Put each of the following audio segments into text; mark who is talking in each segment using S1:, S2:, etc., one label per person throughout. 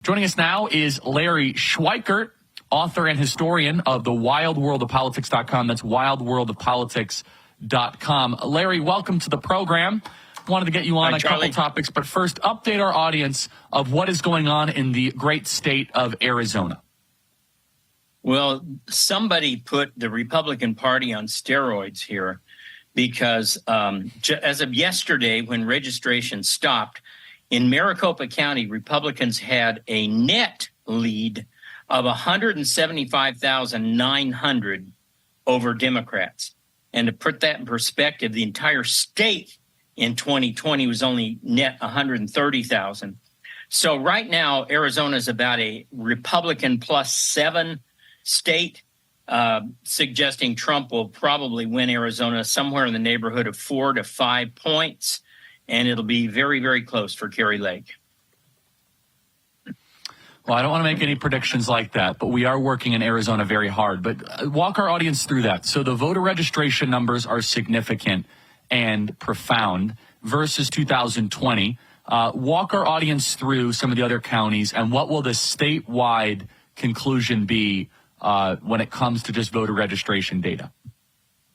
S1: Joining us now is Larry Schweikart, author and historian of the wildworldofpolitics.com. That's wildworldofpolitics.com. Larry, welcome to the program. Wanted to get you on a couple topics, but first, update our audience of what is going on in the great state of Arizona.
S2: Well, somebody put the Republican Party on steroids here because as of yesterday, when registration stopped, in Maricopa County, Republicans had a net lead of 175,900 over Democrats. And to put that in perspective, the entire state in 2020 was only net 130,000. So right now, Arizona is about a Republican +7 state, suggesting Trump will probably win Arizona somewhere in the neighborhood of 4 to 5 points. And it'll be very, very close for Kari Lake.
S1: Well, I don't want to make any predictions like that, but we are working in Arizona very hard. But walk our audience through that. So the voter registration numbers are significant and profound versus 2020. Walk our audience through some of the other counties, and what will the statewide conclusion be when it comes to just voter registration data?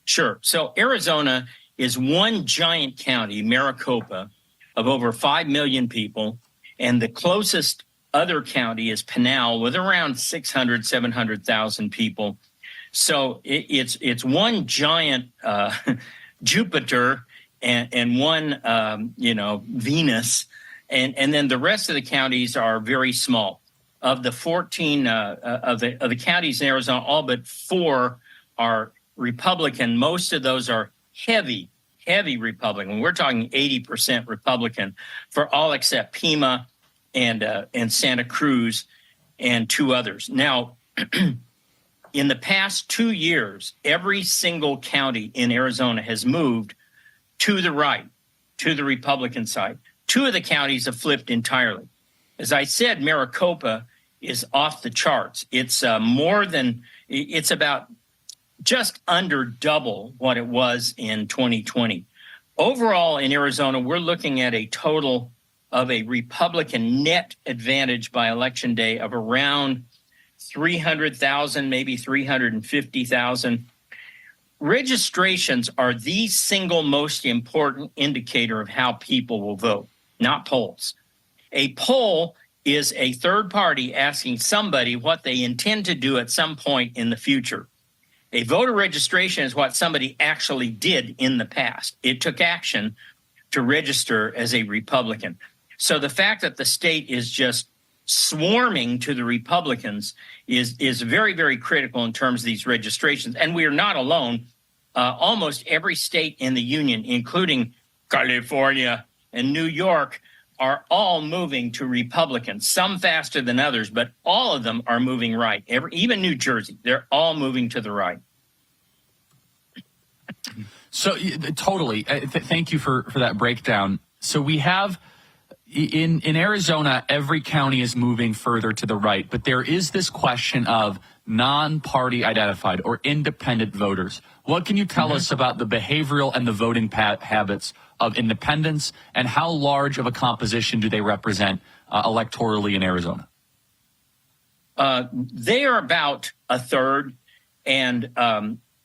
S2: Sure. So Arizona is one giant county, Maricopa, of over 5 million people, and the closest other county is Pinal with around 600, 700,000 people. So it's one giant Jupiter and one Venus, and then the rest of the counties are very small. Of the 14 of the counties in Arizona, all but 4 are Republican. Most of those are heavy Republican. We're talking 80% Republican for all except Pima and Santa Cruz and 2 others. Now, in the past 2 years, every single county in Arizona has moved to the right, to the Republican side. 2 of the counties have flipped entirely. As I said, Maricopa is off the charts. It's it's about just under double what it was in 2020. Overall, in Arizona, we're looking at a total of a Republican net advantage by Election Day of around 300,000, maybe 350,000. Registrations are the single most important indicator of how people will vote, not polls. A poll is a third party asking somebody what they intend to do at some point in the future. A voter registration is what somebody actually did in the past. It took action to register as a Republican. So the fact that the state is just swarming to the Republicans is very, very critical in terms of these registrations. And we are not alone. Almost every state in the union, including California and New York, are all moving to Republicans, some faster than others, but all of them are moving right. Even New Jersey, they're all moving to the right.
S1: So totally. Thank you for that breakdown. So we have in Arizona, every county is moving further to the right, but there is this question of non-party identified or independent voters. What can you tell us about the behavioral and the voting habits of independents, and how large of a composition do they represent electorally in Arizona?
S2: They are about a third, and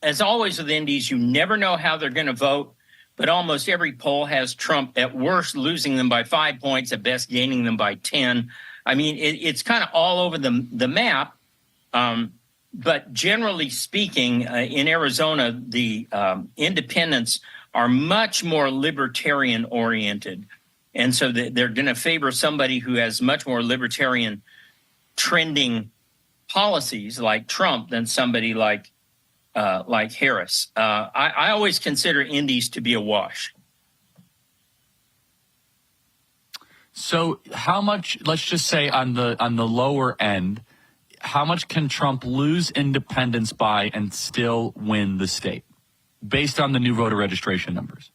S2: as always with Indies, you never know how they're going to vote, but almost every poll has Trump at worst losing them by 5 points, at best gaining them by 10. I mean, it's kind of all over the map. But generally speaking, in Arizona, the independents are much more libertarian oriented. And so they're going to favor somebody who has much more libertarian trending policies like Trump than somebody like Harris. I always consider Indies to be a wash.
S1: So how much, let's just say on the lower end, how much can Trump lose independents by and still win the state based on the new voter registration numbers?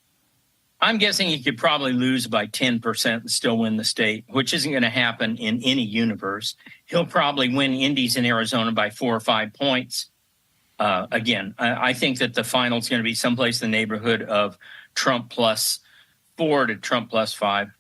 S2: I'm guessing he could probably lose by 10% and still win the state, which isn't going to happen in any universe. He'll probably win Indies in Arizona by 4 or 5 points. Again, I think that the final is going to be someplace in the neighborhood of Trump +4 to Trump +5.